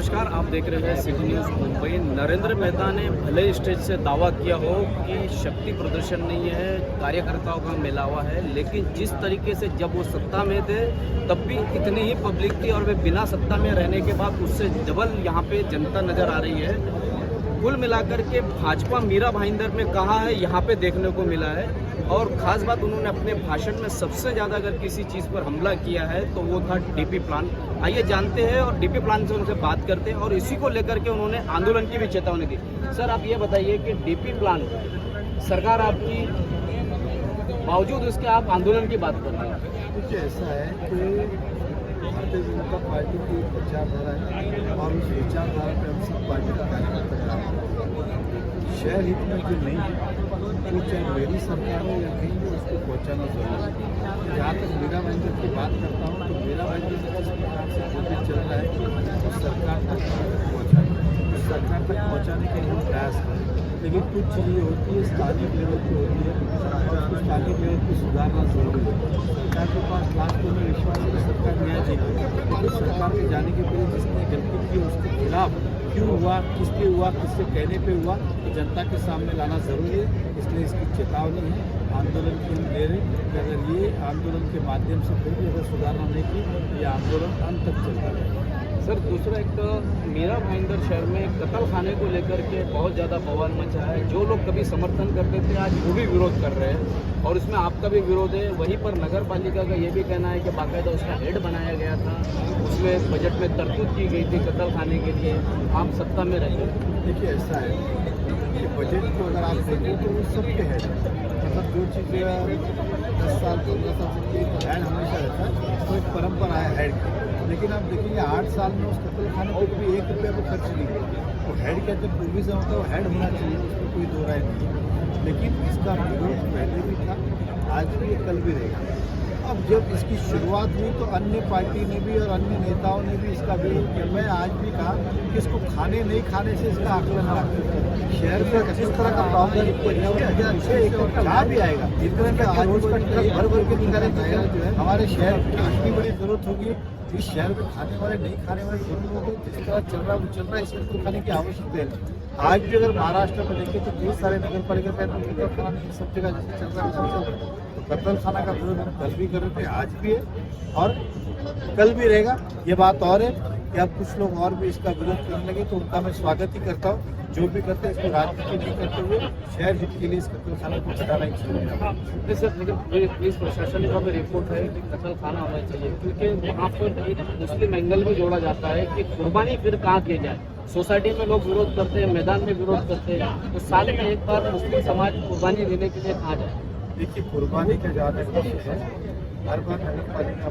नमस्कार, आप देख रहे हैं सिटी न्यूज़ मुंबई। नरेंद्र मेहता ने भले स्टेज से दावा किया हो कि शक्ति प्रदर्शन नहीं है, कार्यकर्ताओं का मिलावा है, लेकिन जिस तरीके से जब वो सत्ता में थे तब भी इतनी ही पब्लिक थी और वे बिना सत्ता में रहने के बाद उससे डबल यहाँ पे जनता नज़र आ रही है। कुल मिलाकर के भाजपा मीरा भाईंदर में कहा है यहाँ पे देखने को मिला है। और ख़ास बात, उन्होंने अपने भाषण में सबसे ज़्यादा अगर किसी चीज़ पर हमला किया है तो वो था डीपी प्लान। आइए जानते हैं और डीपी प्लान से उनसे बात करते हैं और इसी को लेकर के उन्होंने आंदोलन की भी चेतावनी दी। सर, आप ये बताइए कि डीपी प्लान सरकार आपकी बावजूद उसके आप आंदोलन की बात कर रहे हैं। कुछ ऐसा है कि भारतीय जनता पार्टी की विचारधारा है और उस विचारधारा पे हम सब पार्टी का कार्यकर्ता काम करते हैं। शहर हित में जो नहीं है वो चाहे मेरी सरकार हो या कहीं भी उसको पहुँचाना जरूरी है। जहाँ तक मीरा भाईंदर की बात करता हूँ तो मीरा भाईंदर जिस प्रकार से कोशिश चल रहा है उस सरकार तक पहुँचाने के लिए प्रयास करें, लेकिन कुछ चीज़ें होती है स्थानीय लेवल पर होती है और उसको स्थानीय लेवल पर सुधारना जरूरी है। सरकार के पास लास्ट में विश्वास है कि सरकार न्याय देगी, लेकिन सरकार के जाने के पहले जिसने गलती की उसके खिलाफ क्यों हुआ, किसके हुआ, किससे कहने पे हुआ, तो जनता के सामने लाना जरूरी है। इसलिए इसकी चेतावनी है, आंदोलन की हम दे रहे कि अगर ये आंदोलन के माध्यम से फिर भी अगर सुधारना नहीं की तो ये आंदोलन अंत तक चलता रहेगा। सर, दूसरा एक तो मीरा भाईंदर शहर में कत्ल खाने को लेकर के बहुत ज़्यादा बवाल मचा है। जो लोग कभी समर्थन करते थे आज वो भी विरोध कर रहे हैं और इसमें आपका भी विरोध है। वहीं पर नगर पालिका का ये भी कहना है कि बाकायदा उसका हेड बनाया गया था, उसमें बजट में तरतूद की गई थी कत्ल खाने के लिए। आप सत्ता में रहे। देखिए, ऐसा है कि बजट को अगर आप देखें तो वो सबके हेड मतलब जो चीज़ें 10 साल 15 साल से हेड हमेशा रहता है तो एक परंपरा है हेड की। लेकिन आप देखेंगे 8 साल में उस कत्ल खाने पर भी 1 रुपया भी खर्च नहीं किया। तो हेड कहते हैं पूर्वी से होता है, वो हेड होना चाहिए, उसमें कोई दो राय नहीं है। लेकिन इसका विरोध पहले भी था, आज भी कल भी रहेगा। अब जब इसकी शुरुआत हुई तो अन्य पार्टी ने भी और अन्य नेताओं ने भी इसका विरोध किया। मैं आज भी कहा कि इसको खाने नहीं खाने से इसका आकलन रखें। शहर में किस तरह का प्रॉब्लम क्या भी आएगा, इतने में आज उसका ट्रक भर भर के निकालेंगे जो है हमारे शहर की इतनी बड़ी जरूरत होगी। इस शहर में खाने वाले नहीं खाने वाले दोनों लोगों को जिस तरह चल रहा है वो चल रहा है, इसमें तो खाने की आवश्यकता है। आज भी अगर महाराष्ट्र में देखें तो बहुत सारे नगर पालिका कत्ल खाना सब जगह जैसे चल रहा है वैसे चल रहा है। तो कत्ल खाना का विरोध हम कल भी कर रहे थे, आज भी है और कल भी रहेगा। ये बात और है कि अब कुछ लोग और भी इसका विरोध करने लगे तो उनका मैं स्वागत ही करता हूँ। जो भी करते हैं इसको राजनीति नहीं करते हुए शहर हित के लिए इस कत्ल खाना को छुटाना ही चाहिए। सर, लेकिन पुलिस प्रशासन का भी रिपोर्ट है कि कत्ल खाना होना चाहिए, क्योंकि वहाँ पर एक मुस्लिम एंगल भी जोड़ा जाता है कि कुर्बानी फिर कहाँ की जाए। सोसाइटी में लोग विरोध करते हैं, मैदान में विरोध करते हैं, तो साल में एक बार मुस्लिम समाज कुर्बानी देने के लिए कहाँ जाए। देखिए, कुर्बानी का ज़्यादा विषय है, हर बार नगर पालिका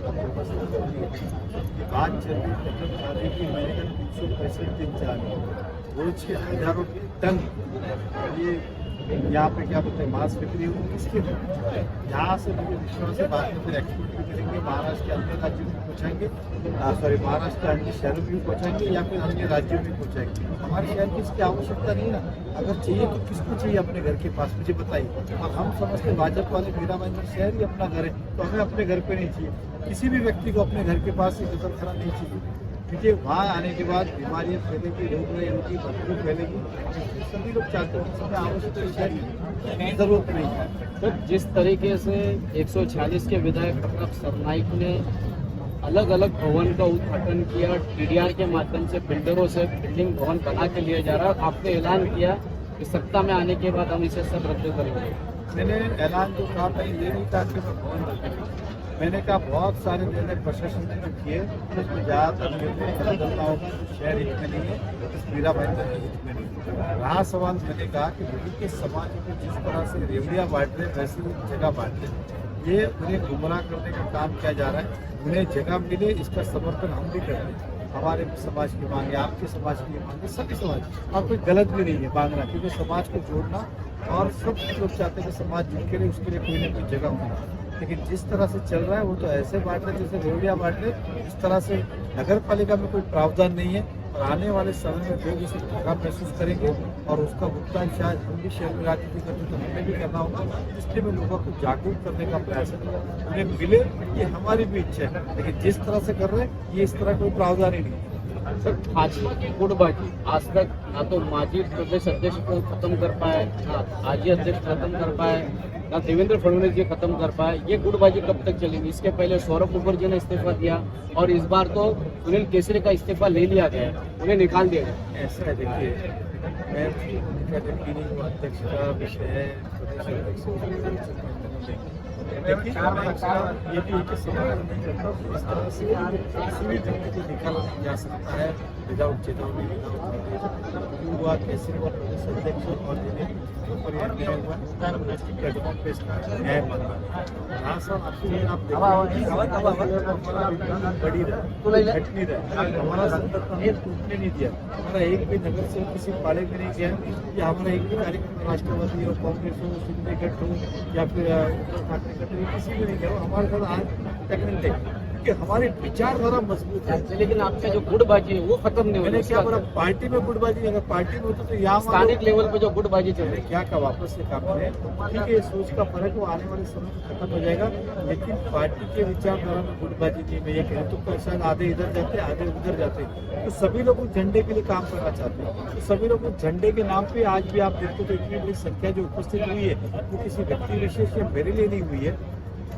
आज चल रही कत्ल खाने की मैंने 365 दिन चालू रोज के हजारों टन ये यहाँ पे क्या बोलते हैं मांस बिक्री हो किसके यहाँ से मुझे विश्वास से बात में फिर एक्सपोर्ट भी करेंगे, महाराष्ट्र के अन्य राज्यों में पहुँचाएंगे, महाराष्ट्र के अन्य शहरों में भी पहुँचाएंगे या फिर अन्य राज्यों में पहुँचाएंगे। हमारे शहर की इसकी आवश्यकता नहीं ना, अगर चाहिए तो किसको चाहिए अपने घर के पास, मुझे बताइए। और हम समझते भाजपा वाले मीरा भाईंदर शहर ही अपना घर है, तो हमें अपने घर पे नहीं चाहिए, किसी भी व्यक्ति को अपने घर के पास ही कत्ल खाना नहीं चाहिए। क्योंकि वहाँ आने के बाद बीमारियाँ फैलेगी, रोग होगी, बदबू फैलेगी। सभी लोग चाहते हैं, समय आवश्यक शहर जरूरत नहीं है। तो जिस तरीके से 146 के विधायक प्रताप सरनाइक ने अलग अलग भवन का उद्घाटन किया, TDR के माध्यम से बिल्डरों से बिल्डिंग भवन बना के लिया जा रहा है, आपने ऐलान किया कि सत्ता में आने के बाद हम इसे सब रद्द करेंगे। मैंने ऐलान जो कहा मैंने ये नहीं कहा कि मैं भवन रखूँ, मैंने कहा बहुत सारे निर्णय प्रशासन ने जो किए उसमें ज़्यादातर निर्णय गलत होगा, शहर हित में नहीं है, मीरा भाईंदर के हित में नहीं है। रहा सवाल, मैंने कहा कि दिल्ली के समाज में जिस तरह से रेवड़ियाँ बांट रहे वैसे ही जगह बांट रहे, ये उन्हें गुमराह करने का काम किया जा रहा है। उन्हें जगह मिले इसका समर्थन हम भी करते हैं। हमारे समाज की मांग है, आपके समाज की मांग है, सभी समाज, और कोई गलत भी नहीं है मांगना, क्योंकि समाज को जोड़ना और सब लोग चाहते हैं कि समाज जुड़ के लिए उसके लिए कोई ना कोई जगह होना। लेकिन जिस तरह से चल रहा है वो तो ऐसे बांट रहे जैसे रेवड़ियाँ बांट रहे। इस तरह से नगर पालिका में कोई प्रावधान नहीं है और आने वाले समय में लोग इसे धक्का महसूस करेंगे और उसका भुगतान शायद हम भी शहर में राजनीति करते तो हमें भी करना होगा। इसलिए मैं लोगों को जागरूक करने का प्रयास करूँगा, उन्हें मिले ये हमारी भी इच्छा है, लेकिन जिस तरह से कर रहे हैं ये इस तरह कोई प्रावधान ही नहीं है। सर भाजपा की गुटबाजी आज तक ना तो माजी प्रदेश अध्यक्ष को खत्म कर पाए, ना आजी अध्यक्ष खत्म कर पाए, ना देवेंद्र फडणवीस जी खत्म कर पाए। ये गुटबाजी कब तक चलेगी? इसके पहले सौरभ मुखर्जी ने इस्तीफा दिया और इस बार तो सुनील केसरी का इस्तीफा ले लिया गया, उन्हें निकाल दिया गया। ऐसा है, देखिए मैं अध्यक्ष का विषय है, प्रदेश अध्यक्ष देखिए मैं ये भी एक सवाल नहीं करता हूँ। इस तरह से किसी भी व्यक्ति को निकाला जा सकता है विदाउट चेतावनी, हुआ केसरी और प्रदेश अध्यक्ष और ऊपर प्लेटफॉर्म पे न्याय मांगा। हाँ सर, आप बड़ी रहे घट नहीं रहे, हमारा संगठन टूटने नहीं दिया, हमारा एक भी नगर से किसी पाले में नहीं गया, या हमारा एक भी कार्यक्रम राष्ट्रवादी हो, कांग्रेस हो, सिंडिकेट हो या फिर किसी भी नहीं गया। हमारे साथ आज टेक्निक है कि हमारे विचारधारा मजबूत है, लेकिन आपका जो गुटबाजी है वो खत्म नहीं हो मैंने रही। क्या बोला, पार्टी में गुटबाजी, अगर पार्टी में होती तो यहाँ स्थानिक लेवल पे जो गुटबाजी चल रही है, क्या का वापस से काम है, ठीक है, सोच का फर्क वो आने वाले समय में खत्म हो जाएगा, लेकिन पार्टी के विचारधारा में गुटबाजी नहीं। मैं ये कह तो शायद आधे इधर जाते आधे उधर जाते, तो सभी लोग उस झंडे के लिए काम करना चाहते हैं, तो सभी लोग उस झंडे के नाम पे आज भी आप देखते तो इतनी बड़ी संख्या जो उपस्थित हुई है वो किसी व्यक्ति विशेष या मेरे लिए नहीं हुई है।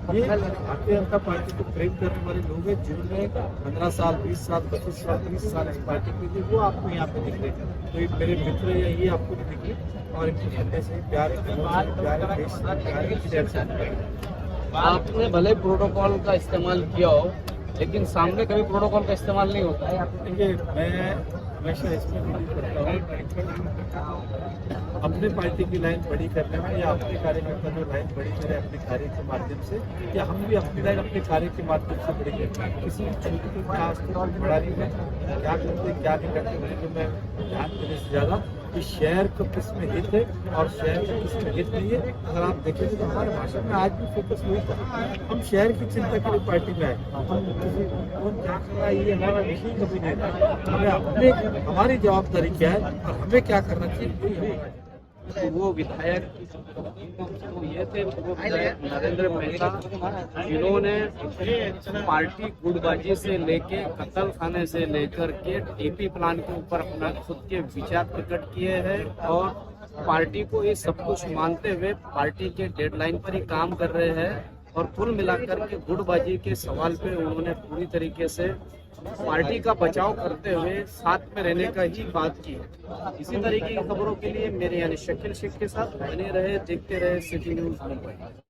ये भारतीय जनता पार्टी को प्रेम करने वाले लोग हैं जिन्होंने 15 साल 20 साल 25 साल 30 साल इस पार्टी के लिए, वो आपको यहाँ पे दिख रहे हैं। तो ये मेरे मित्र या ये आपको नहीं दिख रहे, और इनके झंडे से प्यार देश से प्यार। आपने भले प्रोटोकॉल का इस्तेमाल किया हो, लेकिन सामने कभी प्रोटोकॉल का इस्तेमाल नहीं होता है। देखिए मैं हमेशा इसमें बिलीव करता हूँ अपने पार्टी की लाइन बड़ी करने में, या अपने कार्यकर्ता जो लाइन बड़ी करे अपने कार्य के माध्यम से, या हम भी अपनी लाइन अपने कार्य के माध्यम से बड़ी करते हैं। किसी भी छोटी छोटी आज तक जिम्मेदारी में क्या करते क्या नहीं करते मुझे तो मैं ध्यान देने से ज़्यादा कि शहर को किस में हित है और शहर को किस में हित नहीं है। अगर आप देखेंगे तो हमारे भाषण में आज भी फोकस वही था, हम शहर की चिंता के लिए पार्टी में आए, हम किसी कौन क्या कर रहा है ये हमारा विषय कभी नहीं था। हमें अपने हमारी जवाबदारी क्या है और हमें क्या करना चाहिए। तो वो विधायक तो ये थे, वो विधायक नरेंद्र मेहता, जिन्होंने पार्टी गुटबाजी से लेके कत्ल खाने से लेकर के टीपी प्लान के ऊपर अपना खुद के विचार प्रकट किए हैं और पार्टी को ये सब कुछ मानते हुए पार्टी के डेडलाइन पर ही काम कर रहे हैं। और कुल मिलाकर के गुटबाजी के सवाल पे उन्होंने पूरी तरीके से पार्टी का बचाव करते हुए साथ में रहने का ही बात की। इसी तरीके की खबरों के लिए मेरे यानी शकील शेख के साथ बने रहे, देखते रहे सिटी न्यूज़ मुंबई।